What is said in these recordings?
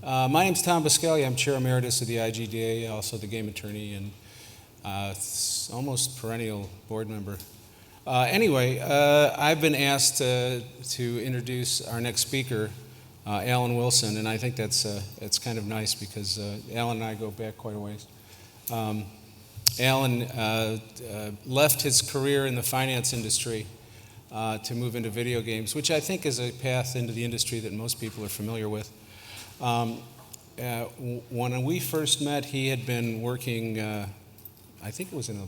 My name's Tom Biscaglia. I'm Chair Emeritus of the IGDA, also the game attorney, and almost perennial board member. Anyway, I've been asked to introduce our next speaker, Alan Wilson, and I think it's kind of nice because Alan and I go back quite a ways. Alan left his career in the finance industry to move into video games, which I think is a path into the industry that most people are familiar with. When we first met, he had been working, I think it was in a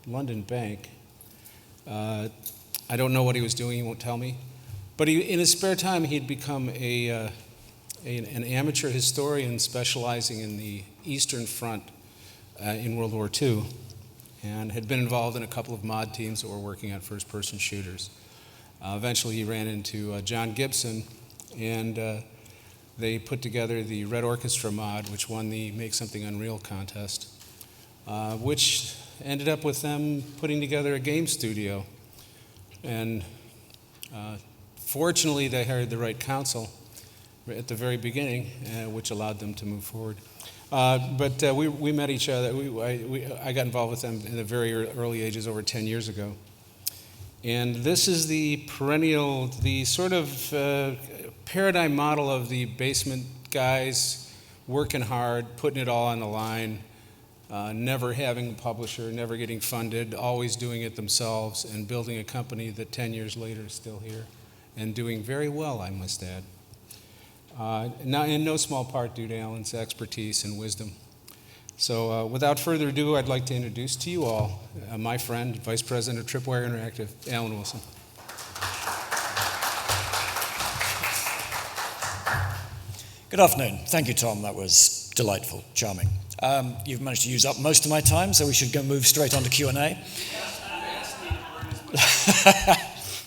London bank. I don't know what he was doing, he won't tell me. But in his spare time, he'd become an amateur historian specializing in the Eastern Front in World War II, and had been involved in a couple of mod teams that were working on first-person shooters. Eventually, he ran into John Gibson, and they put together the Red Orchestra mod, which won the Make Something Unreal contest, which ended up with them putting together a game studio. And fortunately, they hired the right counsel at the very beginning, which allowed them to move forward. But we met each other. I got involved with them in the very early ages, over 10 years ago. And this is the sort of paradigm model of the basement guys working hard, putting it all on the line, never having a publisher, never getting funded, always doing it themselves, and building a company that 10 years later is still here and doing very well, I must add. Now, in no small part due to Alan's expertise and wisdom. So without further ado, I'd like to introduce to you all my friend, Vice President of Tripwire Interactive, Alan Wilson. Good afternoon. Thank you, Tom. That was delightful, charming. You've managed to use up most of my time, so we should go move straight on to Q&A.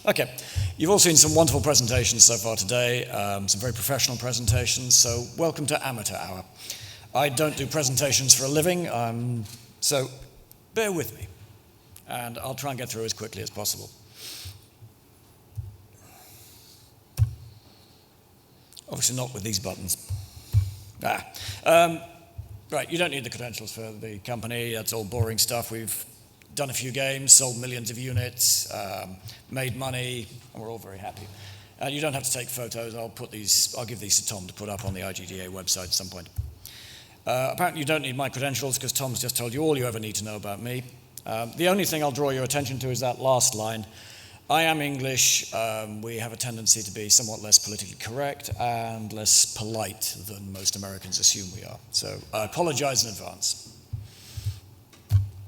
Okay. You've all seen some wonderful presentations so far today, some very professional presentations, so welcome to Amateur Hour. I don't do presentations for a living, so bear with me, and I'll try and get through as quickly as possible. Obviously not with these buttons. Right, you don't need the credentials for the company. That's all boring stuff. We've done a few games, sold millions of units, made money, and we're all very happy. You don't have to take photos. I'll give these to Tom to put up on the IGDA website at some point. Apparently you don't need my credentials because Tom's just told you all you ever need to know about me. The only thing I'll draw your attention to is that last line. I am English. We have a tendency to be somewhat less politically correct and less polite than most Americans assume we are. So I apologize in advance.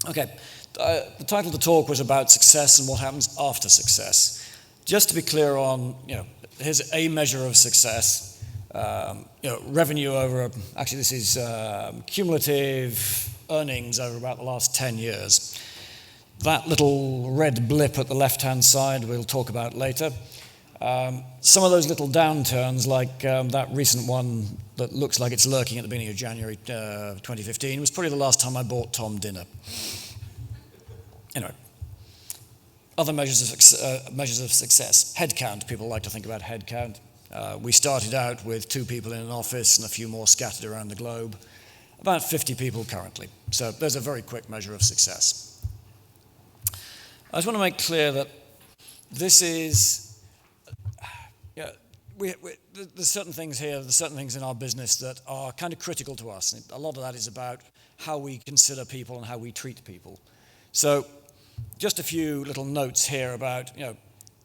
Okay, the title of the talk was about success and what happens after success. Just to be clear on, here's a measure of success. Revenue over, actually this is cumulative earnings over about the last 10 years. That little red blip at the left-hand side we'll talk about later. Some of those little downturns, like that recent one that looks like it's lurking at the beginning of January 2015, was probably the last time I bought Tom dinner. Anyway, other measures of success. Headcount, people like to think about headcount. We started out with 2 people in an office and a few more scattered around the globe. About 50 people currently. So there's a very quick measure of success. I just want to make clear that this is, there's certain things here, there's certain things in our business that are kind of critical to us. And a lot of that is about how we consider people and how we treat people. So just a few little notes here about,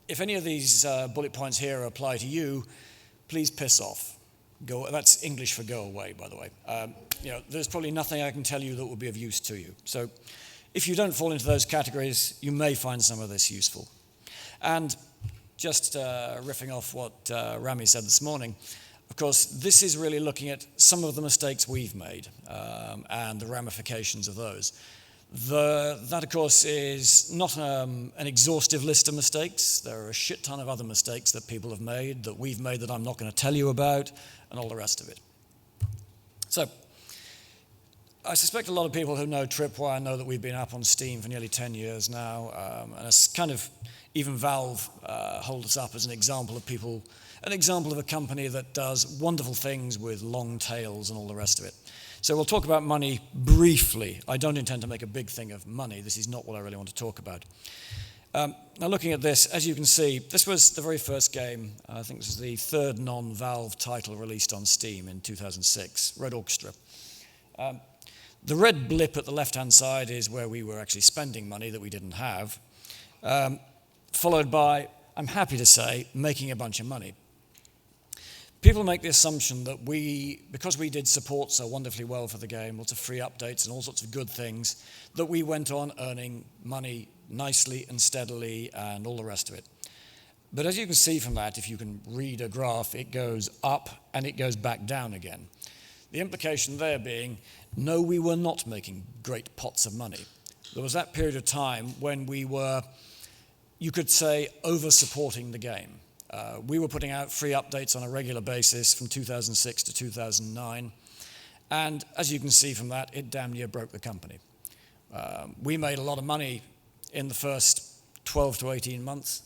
if any of these bullet points here apply to you, please piss off. That's English for go away, by the way. There's probably nothing I can tell you that will be of use to you. So if you don't fall into those categories, you may find some of this useful. And just riffing off what Rami said this morning, of course, this is really looking at some of the mistakes we've made and the ramifications of those. That, of course, is not an exhaustive list of mistakes. There are a shit ton of other mistakes that people have made, that we've made that I'm not going to tell you about, and all the rest of it. So, I suspect a lot of people who know Tripwire know that we've been up on Steam for nearly 10 years now, and it's kind of, even Valve hold us up as an example of a company that does wonderful things with long tails and all the rest of it. So we'll talk about money briefly. I don't intend to make a big thing of money. This is not what I really want to talk about. Now looking at this, as you can see, this was the very first game. I think this was the third non-Valve title released on Steam in 2006, Red Orchestra. The red blip at the left-hand side is where we were actually spending money that we didn't have, followed by, I'm happy to say, making a bunch of money. People make the assumption that because we did support so wonderfully well for the game, lots of free updates and all sorts of good things, that we went on earning money nicely and steadily and all the rest of it. But as you can see from that, if you can read a graph, it goes up and it goes back down again. The implication there being, no, we were not making great pots of money. There was that period of time when we were, you could say, over-supporting the game. We were putting out free updates on a regular basis from 2006 to 2009. And as you can see from that, it damn near broke the company. We made a lot of money in the first 12 to 18 months,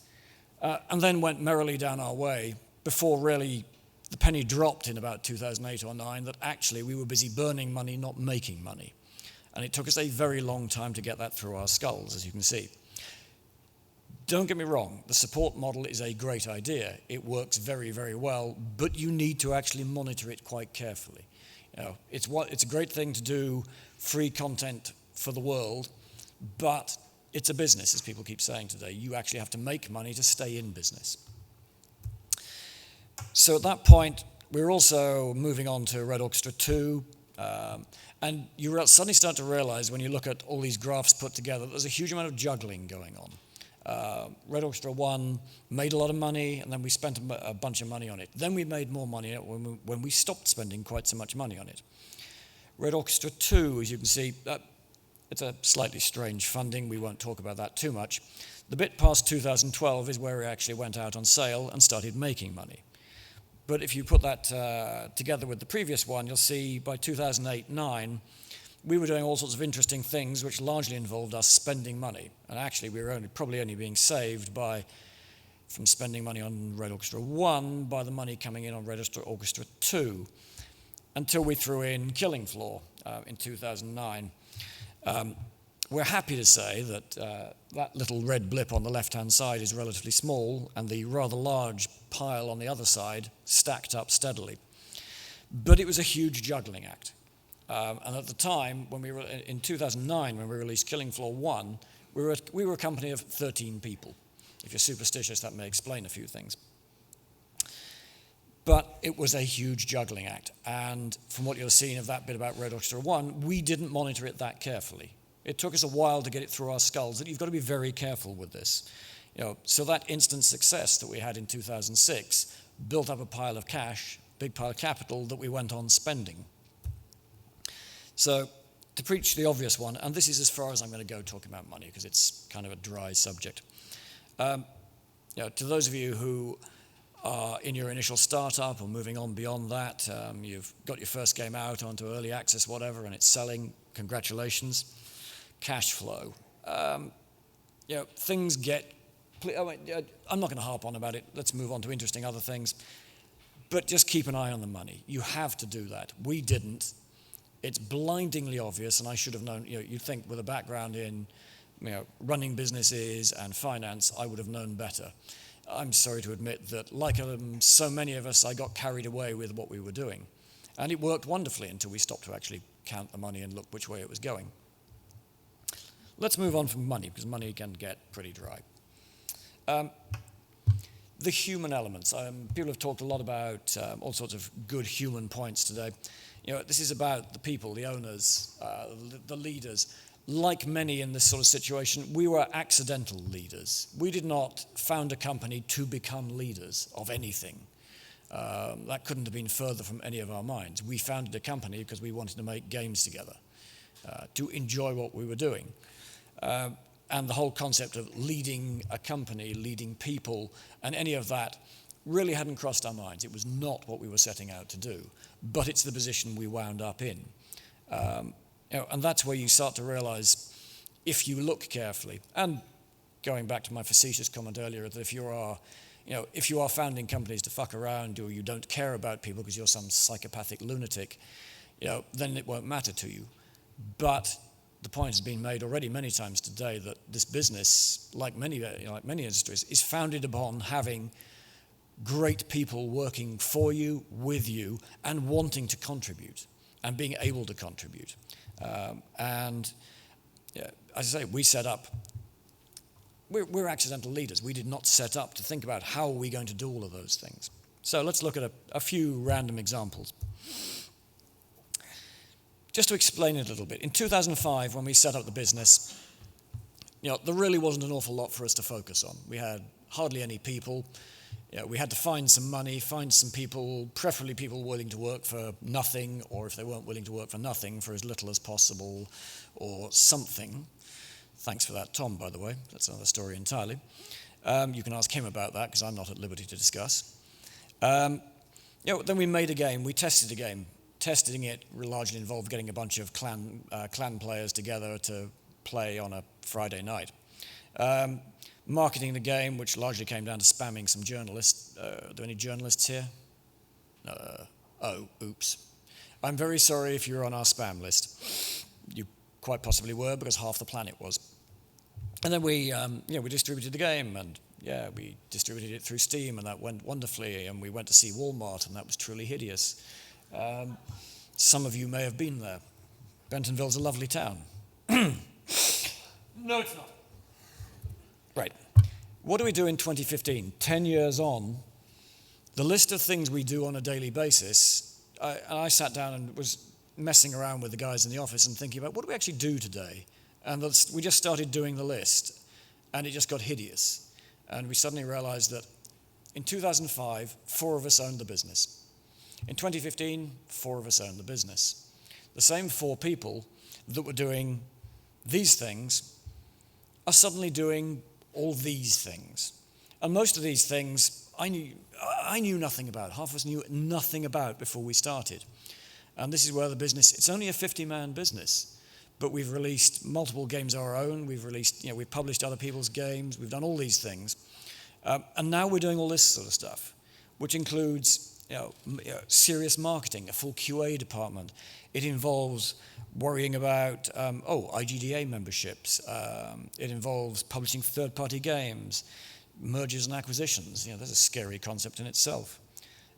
and then went merrily down our way before really the penny dropped in about 2008 or 9 that actually we were busy burning money, not making money. And it took us a very long time to get that through our skulls, as you can see. Don't get me wrong, the support model is a great idea. It works very, very well, but you need to actually monitor it quite carefully. You know, it's a great thing to do free content for the world, but it's a business, as people keep saying today. You actually have to make money to stay in business. So at that point, we were also moving on to Red Orchestra 2, and you suddenly start to realize when you look at all these graphs put together, there's a huge amount of juggling going on. Red Orchestra 1 made a lot of money, and then we spent a bunch of money on it. Then we made more money when we stopped spending quite so much money on it. Red Orchestra 2, as you can see, it's a slightly strange funding. We won't talk about that too much. The bit past 2012 is where we actually went out on sale and started making money. But if you put that together with the previous one, you'll see by 2008-9, we were doing all sorts of interesting things which largely involved us spending money. And actually, we were probably only being saved from spending money on Red Orchestra 1 by the money coming in on Red Orchestra 2, until we threw in Killing Floor in 2009. We're happy to say that that little red blip on the left-hand side is relatively small, and the rather large pile on the other side stacked up steadily. But it was a huge juggling act. And at the time, in 2009, when we released Killing Floor 1, we were a company of 13 people. If you're superstitious, that may explain a few things. But it was a huge juggling act. And from what you're seeing of that bit about Red Orchestra 1, we didn't monitor it that carefully. It took us a while to get it through our skulls, and you've got to be very careful with this. You know, so that instant success that we had in 2006 built up a pile of cash, big pile of capital that we went on spending. So to preach the obvious one, and this is as far as I'm going to go talking about money because it's kind of a dry subject. To those of you who are in your initial startup or moving on beyond that, you've got your first game out onto early access, whatever, and it's selling, congratulations. Cash flow. Things get, I'm not going to harp on about it, let's move on to interesting other things, but just keep an eye on the money. You have to do that. We didn't. It's blindingly obvious, and I should have known, you'd think with a background in running businesses and finance, I would have known better. I'm sorry to admit that, like so many of us, I got carried away with what we were doing. And it worked wonderfully until we stopped to actually count the money and look which way it was going. Let's move on from money, because money can get pretty dry. The human elements. People have talked a lot about all sorts of good human points today. This is about the people, the owners, the leaders. Like many in this sort of situation, we were accidental leaders. We did not found a company to become leaders of anything. That couldn't have been further from any of our minds. We founded a company because we wanted to make games together, to enjoy what we were doing. And the whole concept of leading a company, leading people, and any of that really hadn't crossed our minds. It was not what we were setting out to do, but it's the position we wound up in. And that's where you start to realize, if you look carefully, and going back to my facetious comment earlier, that if you are founding companies to fuck around, or you don't care about people because you're some psychopathic lunatic, then it won't matter to you. But the point has been made already many times today that this business, like many industries, is founded upon having great people working for you, with you, and wanting to contribute, and being able to contribute. As I say, we set up. We're accidental leaders. We did not set up to think about how are we going to do all of those things. So let's look at a few random examples. Just to explain it a little bit, in 2005, when we set up the business, there really wasn't an awful lot for us to focus on. We had hardly any people. We had to find some money, find some people, preferably people willing to work for nothing, or if they weren't willing to work for nothing, for as little as possible, or something. Thanks for that, Tom, by the way. That's another story entirely. You can ask him about that, because I'm not at liberty to discuss. Then we made a game. We tested a game. Testing it largely involved getting a bunch of clan players together to play on a Friday night. Marketing the game, which largely came down to spamming some journalists. Are there any journalists here? Oh, oops. I'm very sorry if you're on our spam list. You quite possibly were, because half the planet was. And then we distributed the game, and we distributed it through Steam, and that went wonderfully. And we went to see Walmart, and that was truly hideous. Some of you may have been there. Bentonville's a lovely town. No, it's not. Right. What do we do in 2015? 10 years on, the list of things we do on a daily basis, I sat down and was messing around with the guys in the office and thinking about what do we actually do today? And we just started doing the list, and it just got hideous. And we suddenly realized that in 2005, 4 of us owned the business. In 2015, 4 of us owned the business. The same 4 people that were doing these things are suddenly doing all these things. And most of these things I knew nothing about. Half of us knew nothing about before we started. And this is where the business, it's only a 50-man business, but we've released multiple games of our own. We've published other people's games. We've done all these things. And now we're doing all this sort of stuff, which includes serious marketing, a full QA department. It involves worrying about IGDA memberships. It involves publishing third-party games, mergers and acquisitions. That's a scary concept in itself.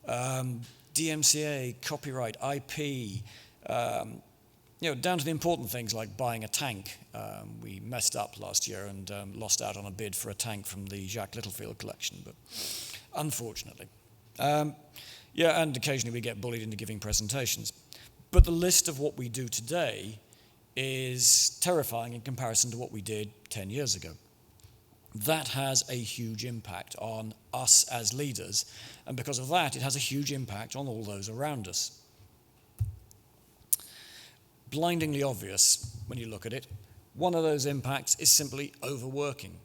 DMCA, copyright, IP, down to the important things like buying a tank. We messed up last year and lost out on a bid for a tank from the Jacques Littlefield collection, but unfortunately. And occasionally we get bullied into giving presentations. But the list of what we do today is terrifying in comparison to what we did 10 years ago. That has a huge impact on us as leaders, and because of that, it has a huge impact on all those around us. Blindingly obvious when you look at it. One of those impacts is simply overworking.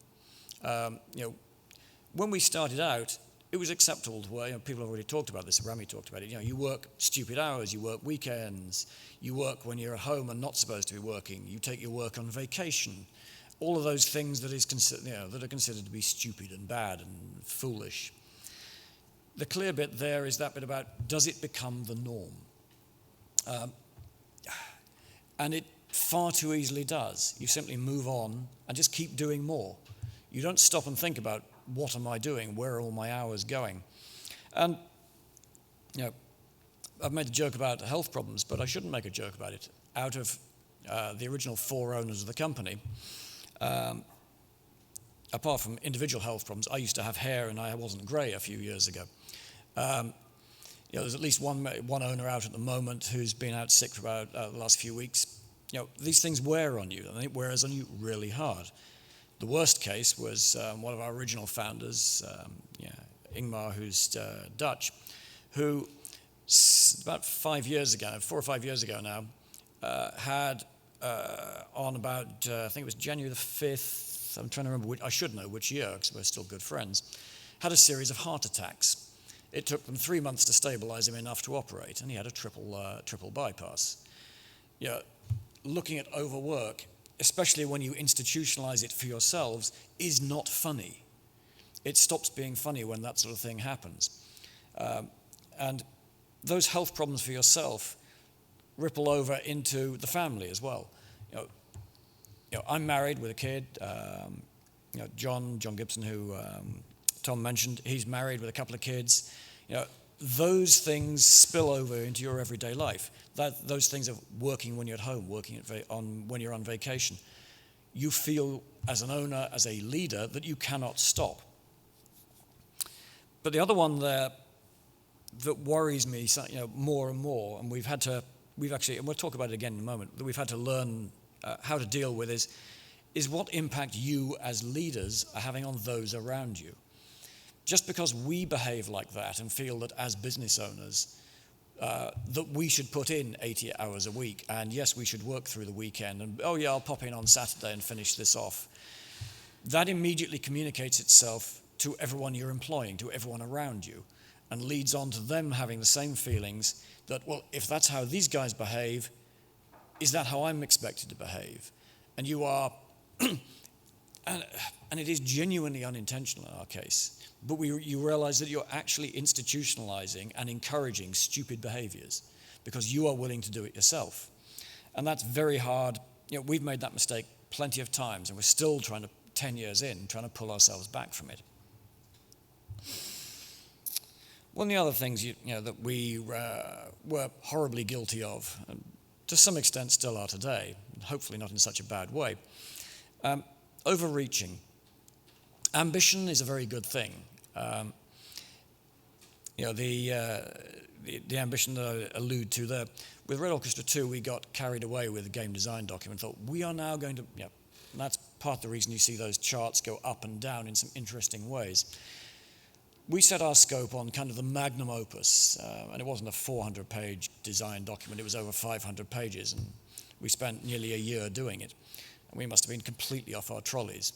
When we started out, it was acceptable to work. People have already talked about this. Rami talked about it. You work stupid hours. You work weekends. You work when you're at home and not supposed to be working. You take your work on vacation. All of those things that are considered to be stupid and bad and foolish. The clear bit there is that bit about, does it become the norm? And it far too easily does. You simply move on and just keep doing more. You don't stop and think about, what am I doing? Where are all my hours going? And, I've made a joke about health problems, but I shouldn't make a joke about it. Out of the original 4 owners of the company, apart from individual health problems, I used to have hair and I wasn't grey a few years ago. There's at least one owner out at the moment who's been out sick for about the last few weeks. These things wear on you, and it wears on you really hard. The worst case was one of our original founders, Ingmar, who's Dutch, who about 4 or 5 years ago now, had on about, I think it was January the 5th, I'm trying to remember, I should know which year because we're still good friends, had a series of heart attacks. It took them 3 months to stabilize him enough to operate, and he had a triple bypass. looking at overwork, especially when you institutionalize it for yourselves, is not funny. It stops being funny when that sort of thing happens. And those health problems for yourself ripple over into the family as well. I'm married with a kid. John Gibson, who Tom mentioned, he's married with a couple of kids. Those things spill over into your everyday life. Those things of working when you're at home, working when you're on vacation. You feel as an owner, as a leader, that you cannot stop. But the other one there that worries me, more and more, and we've actually, and we'll talk about it again in a moment, that we've had to learn how to deal with is what impact you as leaders are having on those around you. Just because we behave like that and feel that as business owners that we should put in 80 hours a week, and yes, we should work through the weekend, and oh yeah, I'll pop in on Saturday and finish this off, that immediately communicates itself to everyone you're employing, to everyone around you, and leads on to them having the same feelings that, well, if that's how these guys behave, is that how I'm expected to behave? And you are, and it is genuinely unintentional in our case, but you realize that you're actually institutionalizing and encouraging stupid behaviors because you are willing to do it yourself. And that's very hard. We've made that mistake plenty of times, and we're still 10 years in, trying to pull ourselves back from it. One of the other things that we were horribly guilty of, and to some extent still are today, hopefully not in such a bad way, overreaching. Ambition is a very good thing. The ambition that I allude to there, with Red Orchestra 2, we got carried away with the game design document, thought we are now going to, and that's part of the reason you see those charts go up and down in some interesting ways. We set our scope on kind of the magnum opus, and it wasn't a 400-page design document, it was over 500 pages, and we spent nearly a year doing it. And we must have been completely off our trolleys.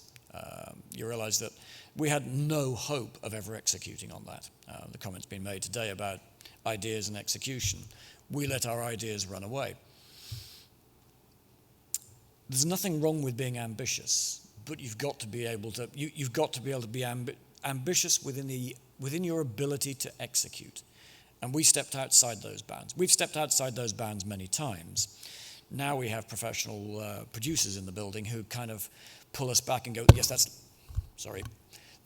You realize that we had no hope of ever executing on that. The comment's been made today about ideas and execution. We let our ideas run away. There's nothing wrong with being ambitious, but you've got to be able to be ambitious within your ability to execute. And we stepped outside those bounds. We've stepped outside those bounds many times. Now we have professional producers in the building who kind of pull us back and go, yes,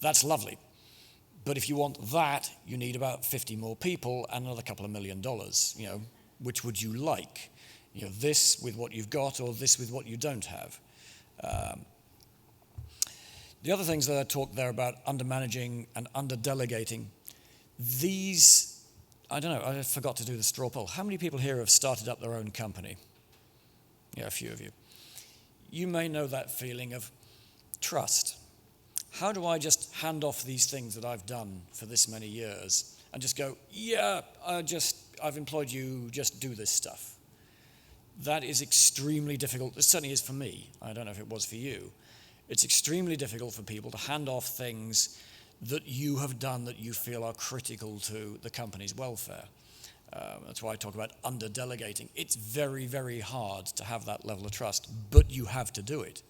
that's lovely. But if you want that, you need about 50 more people and another couple of $1 million. Which would you like? This with what you've got or this with what you don't have. The other things that I talked there about under-managing and under-delegating, these, I don't know, I forgot to do the straw poll. How many people here have started up their own company? Yeah, a few of you. You may know that feeling of trust. How do I just hand off these things that I've done for this many years and just go, yeah, I've employed you, just do this stuff? That is extremely difficult. It certainly is for me. I don't know if it was for you. It's extremely difficult for people to hand off things that you have done that you feel are critical to the company's welfare. That's why I talk about under-delegating. It's very, very hard to have that level of trust, but you have to do it.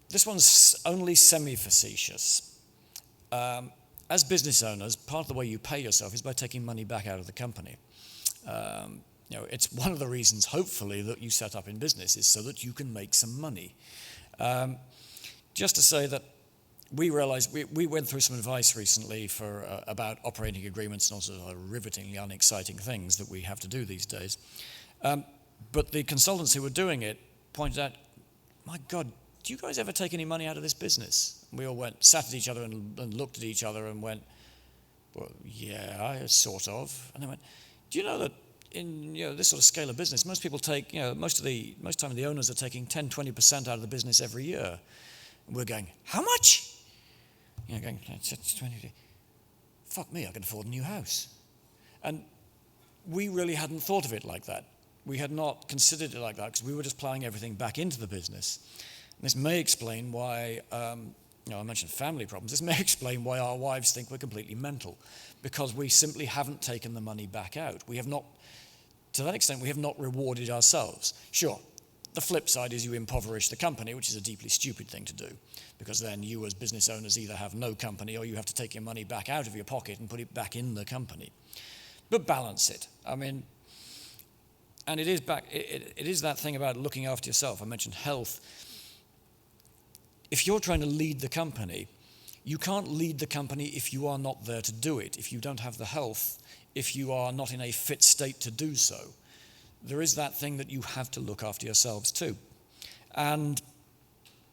This one's only semi-facetious. As business owners, part of the way you pay yourself is by taking money back out of the company. It's one of the reasons, hopefully, that you set up in business is so that you can make some money. Just to say that we realized, we went through some advice recently about operating agreements and also rivetingly unexciting things that we have to do these days. But the consultants who were doing it pointed out, my God, do you guys ever take any money out of this business? And we all sat at each other and looked at each other and went, well, yeah, sort of. And they went, do you know that in this sort of scale of business, most people take, most time the owners are taking 10, 20% out of the business every year. And we're going, how much? Going, 20. Fuck me, I can afford a new house. And we really hadn't thought of it like that. We had not considered it like that because we were just plowing everything back into the business. And this may explain why, I mentioned family problems. This may explain why our wives think we're completely mental, because we simply haven't taken the money back out. We have not to that extent, we have not rewarded ourselves. Sure, the flip side is you impoverish the company, which is a deeply stupid thing to do, because then you as business owners either have no company or you have to take your money back out of your pocket and put it back in the company. But balance it. I mean, and it is that thing about looking after yourself. I mentioned health. If you're trying to lead the company, you can't lead the company if you are not there to do it, if you don't have the health, if you are not in a fit state to do so. There is that thing that you have to look after yourselves too. And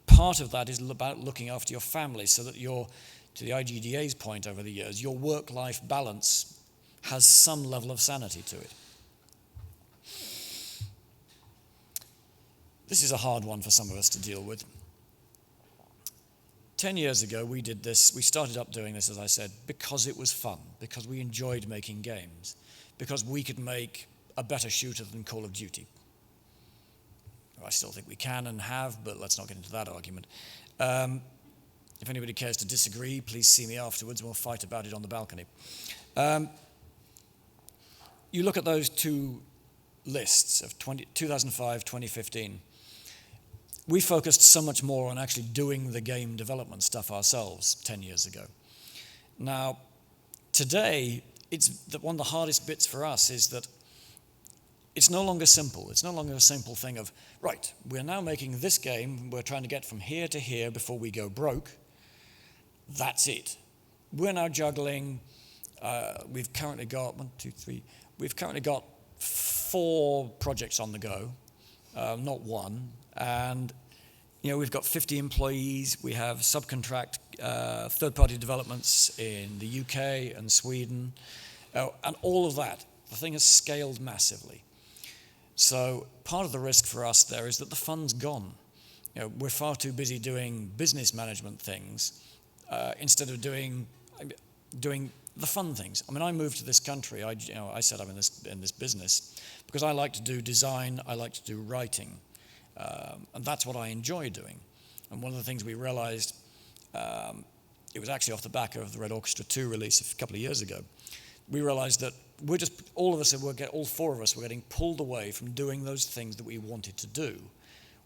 part of that is about looking after your family so that to the IGDA's point over the years, your work-life balance has some level of sanity to it. This is a hard one for some of us to deal with. 10 years ago, we did this. We started up doing this, as I said, because it was fun, because we enjoyed making games, because we could make a better shooter than Call of Duty. I still think we can and have, but let's not get into that argument. If anybody cares to disagree, please see me afterwards and we'll fight about it on the balcony. You look at those two lists of 2005, 2015. We focused so much more on actually doing the game development stuff ourselves 10 years ago. Now, today, one of the hardest bits for us is that it's no longer simple. It's no longer a simple thing of, right, we're now making this game, we're trying to get from here to here before we go broke. That's it. We're now juggling. We've currently got we've currently got 4 projects on the go, not one. And we've got 50 employees. We have subcontract third-party developments in the UK and Sweden, and all of that. The thing has scaled massively. So part of the risk for us there is that the fun's gone. We're far too busy doing business management things instead of doing the fun things. I mean, I moved to this country. I set up in this business because I like to do design. I like to do writing. And that's what I enjoy doing. And one of the things we realized, it was actually off the back of the Red Orchestra 2 release a couple of years ago, we realized that all 4 of us were getting pulled away from doing those things that we wanted to do,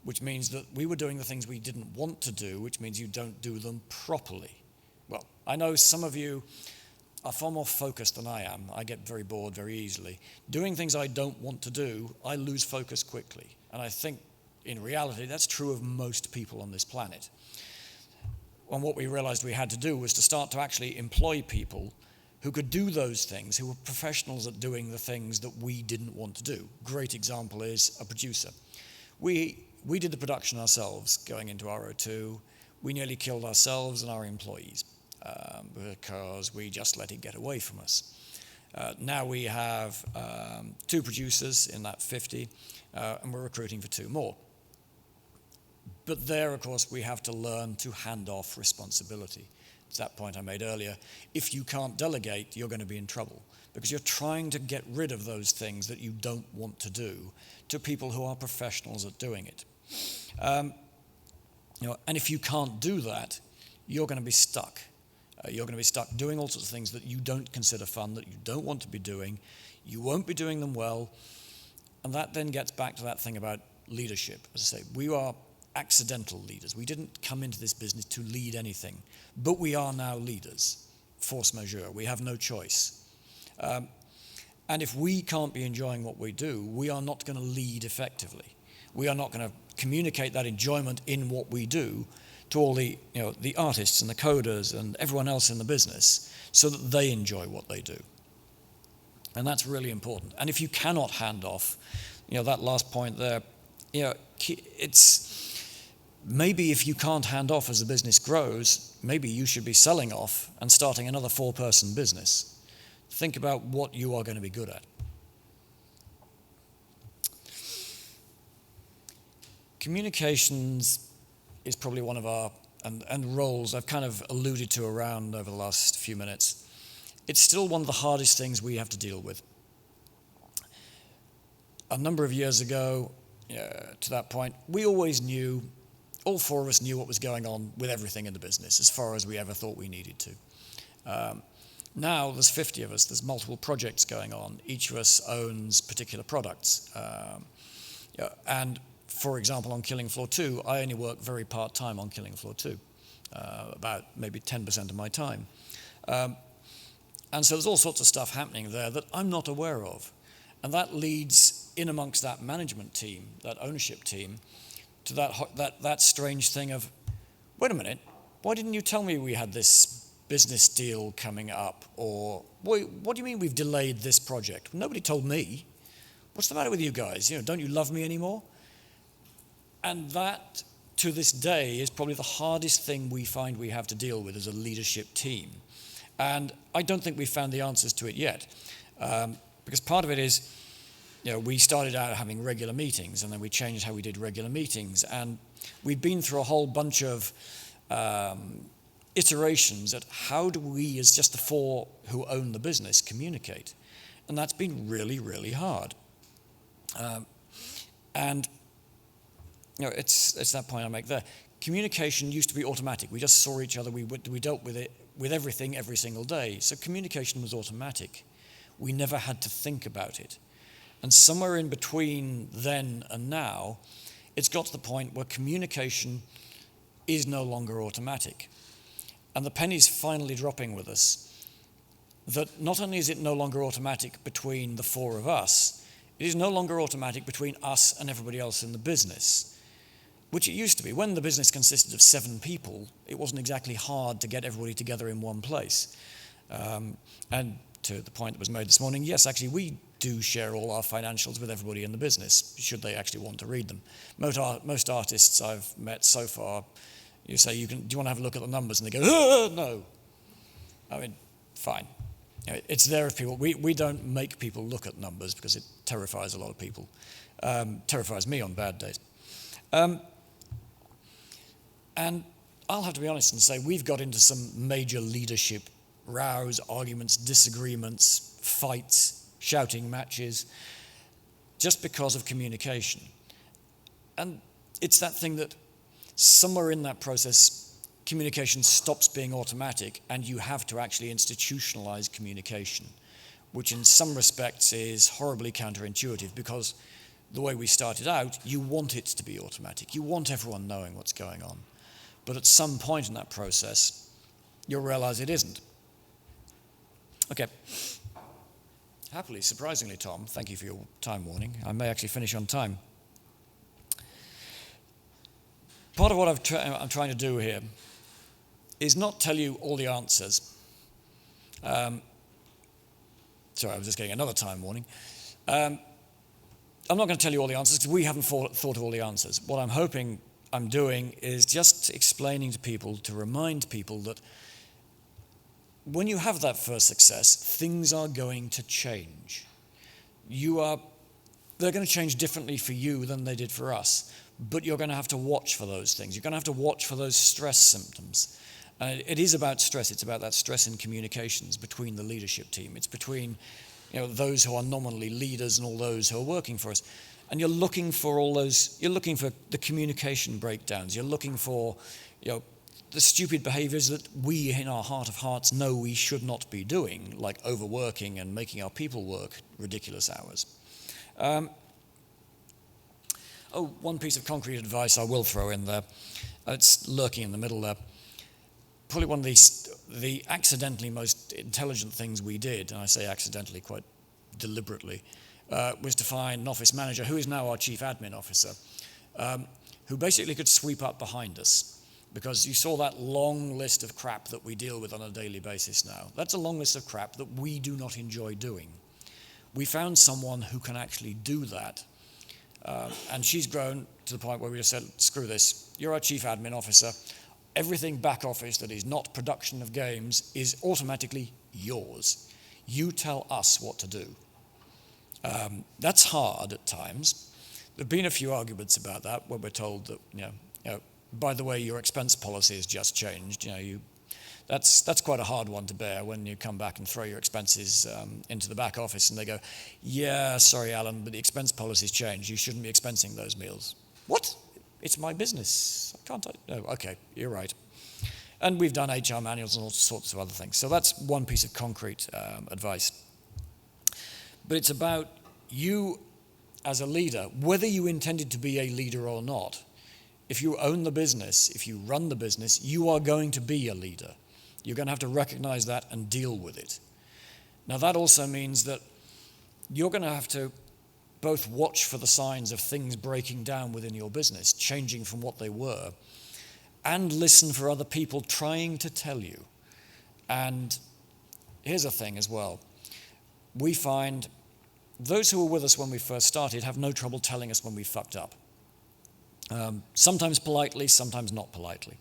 which means that we were doing the things we didn't want to do, which means you don't do them properly. Well, I know some of you are far more focused than I am. I get very bored very easily. Doing things I don't want to do, I lose focus quickly. And I think in reality, that's true of most people on this planet. And what we realized we had to do was to start to actually employ people who could do those things, who were professionals at doing the things that we didn't want to do. Great example is a producer. We did the production ourselves going into RO2. We nearly killed ourselves and our employees because we just let it get away from us. Now we have 2 producers in that 50, and we're recruiting for 2 more. But there, of course, we have to learn to hand off responsibility. It's that point I made earlier. If you can't delegate, you're going to be in trouble because you're trying to get rid of those things that you don't want to do to people who are professionals at doing it. And if you can't do that, you're going to be stuck. You're going to be stuck doing all sorts of things that you don't consider fun, that you don't want to be doing. You won't be doing them well. And that then gets back to that thing about leadership. As I say, we are accidental leaders. We didn't come into this business to lead anything, but we are now leaders, force majeure. We have no choice. And if we can't be enjoying what we do, we are not going to lead effectively. We are not going to communicate that enjoyment in what we do to all the artists and the coders and everyone else in the business so that they enjoy what they do. And that's really important. And if you cannot hand off, that last point there, it's maybe if you can't hand off as the business grows, maybe you should be selling off and starting another 4-person business. Think about what you are going to be good at. Communications is probably one of our, and roles I've kind of alluded to around over the last few minutes. It's still one of the hardest things we have to deal with. A number of years ago, to that point, we always knew, all 4 of us knew what was going on with everything in the business as far as we ever thought we needed to. Now there's 50 of us, there's multiple projects going on, each of us owns particular products. And for example, on Killing Floor 2, I only work very part-time on Killing Floor 2, about maybe 10% of my time. And so there's all sorts of stuff happening there that I'm not aware of. And that leads in amongst that management team, that ownership team, to that strange thing of, wait a minute, why didn't you tell me we had this business deal coming up? Or, what do you mean we've delayed this project? Nobody told me. What's the matter with you guys? Don't you love me anymore? And that, to this day, is probably the hardest thing we find we have to deal with as a leadership team. And I don't think we've found the answers to it yet. Because part of it is, we started out having regular meetings, and then we changed how we did regular meetings. And we've been through a whole bunch of iterations at how do we, as just the four who own the business, communicate. And that's been really, really hard. And it's that point I make there. Communication used to be automatic. We just saw each other. We dealt with it, with everything, every single day. So communication was automatic. We never had to think about it. And somewhere in between then and now, it's got to the point where communication is no longer automatic. And the penny's finally dropping with us that not only is it no longer automatic between the four of us, it is no longer automatic between us and everybody else in the business, which it used to be. When the business consisted of 7 people, it wasn't exactly hard to get everybody together in one place. And to the point that was made this morning, yes, actually, we do share all our financials with everybody in the business, should they actually want to read them. Most artists I've met so far, you say, do you want to have a look at the numbers? And they go, no. I mean, fine. It's there if people, we don't make people look at numbers because it terrifies a lot of people. Terrifies me on bad days. And I'll have to be honest and say we've got into some major leadership rows, arguments, disagreements, fights, shouting matches, just because of communication. And it's that thing that somewhere in that process, communication stops being automatic and you have to actually institutionalize communication, which in some respects is horribly counterintuitive because the way we started out, you want it to be automatic. You want everyone knowing what's going on. But at some point in that process, you'll realize it isn't. Okay. Happily, surprisingly, Tom, thank you for your time warning. I may actually finish on time. Part of what I'm trying to do here is not tell you all the answers. Sorry, I was just getting another time warning. I'm not going to tell you all the answers because we haven't thought of all the answers. What I'm hoping I'm doing is just explaining to people, to remind people that when you have that first success, things are going to change. They're going to change differently for you than they did for us, but you're going to have to watch for those things. You're going to have to watch for those stress symptoms. And it is about stress. It's about that stress in communications between the leadership team. It's between those who are nominally leaders and all those who are working for us. And you're looking for you're looking for the communication breakdowns. You're looking for, the stupid behaviors that we, in our heart of hearts, know we should not be doing, like overworking and making our people work ridiculous hours. One piece of concrete advice I will throw in there. It's lurking in the middle there. Probably one of the accidentally most intelligent things we did, and I say accidentally quite deliberately, was to find an office manager, who is now our chief admin officer, who basically could sweep up behind us. Because you saw that long list of crap that we deal with on a daily basis now. That's a long list of crap that we do not enjoy doing. We found someone who can actually do that. And she's grown to the point where we just said, screw this, you're our chief admin officer. Everything back office that is not production of games is automatically yours. You tell us what to do. That's hard at times. There have been a few arguments about that where we're told that, by the way, your expense policy has just changed. That's quite a hard one to bear when you come back and throw your expenses into the back office and they go, yeah, sorry, Alan, but the expense policy's changed. You shouldn't be expensing those meals. What? It's my business. Can't I? No, okay, you're right. And we've done HR manuals and all sorts of other things. So that's one piece of concrete advice. But it's about you as a leader, whether you intended to be a leader or not. If you own the business, if you run the business, you are going to be a leader. You're going to have to recognize that and deal with it. Now, that also means that you're going to have to both watch for the signs of things breaking down within your business, changing from what they were, and listen for other people trying to tell you. And here's a thing as well. We find those who were with us when we first started have no trouble telling us when we fucked up. Sometimes politely, sometimes not politely.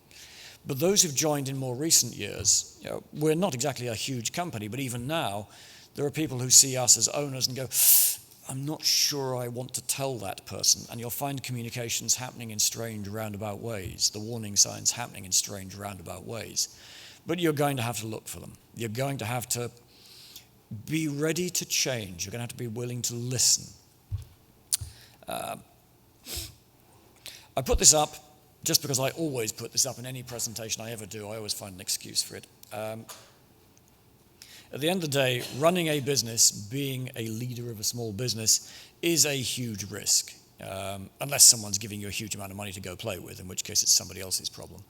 But those who've joined in more recent years, we're not exactly a huge company, but even now, there are people who see us as owners and go, I'm not sure I want to tell that person. And you'll find communications happening in strange roundabout ways, the warning signs happening in strange roundabout ways. But you're going to have to look for them. You're going to have to be ready to change. You're going to have to be willing to listen. I put this up just because I always put this up in any presentation I ever do. I always find an excuse for it. At the end of the day, running a business, being a leader of a small business, is a huge risk, unless someone's giving you a huge amount of money to go play with, in which case it's somebody else's problem.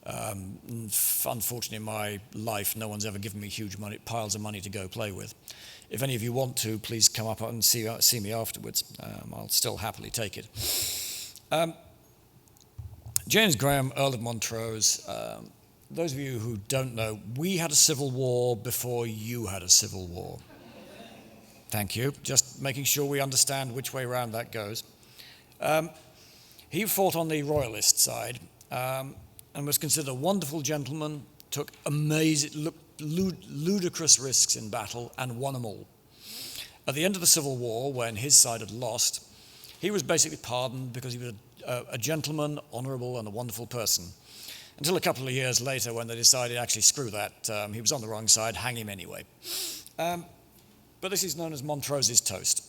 Unfortunately, in my life, no one's ever given me huge piles of money to go play with. If any of you want to, please come up and see me afterwards. I'll still happily take it. James Graham, Earl of Montrose. Those of you who don't know, we had a civil war before you had a civil war. Thank you. Just making sure we understand which way around that goes. He fought on the royalist side and was considered a wonderful gentleman, took ludicrous risks in battle and won them all. At the end of the Civil War, when his side had lost, he was basically pardoned because he was a gentleman, honorable, and a wonderful person. Until a couple of years later when they decided, actually, screw that, he was on the wrong side, hang him anyway. But this is known as Montrose's toast.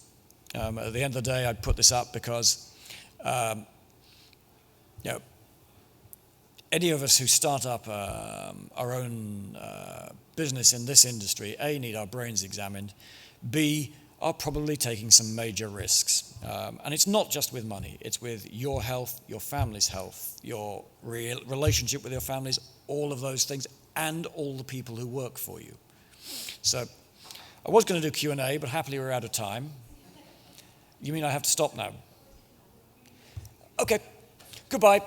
At the end of the day, I put this up because any of us who start up our own business in this industry, A, need our brains examined, B, are probably taking some major risks. And it's not just with money, it's with your health, your family's health, your relationship with your families, all of those things, and all the people who work for you. So I was going to do Q&A, but happily we're out of time. You mean I have to stop now? Okay, goodbye.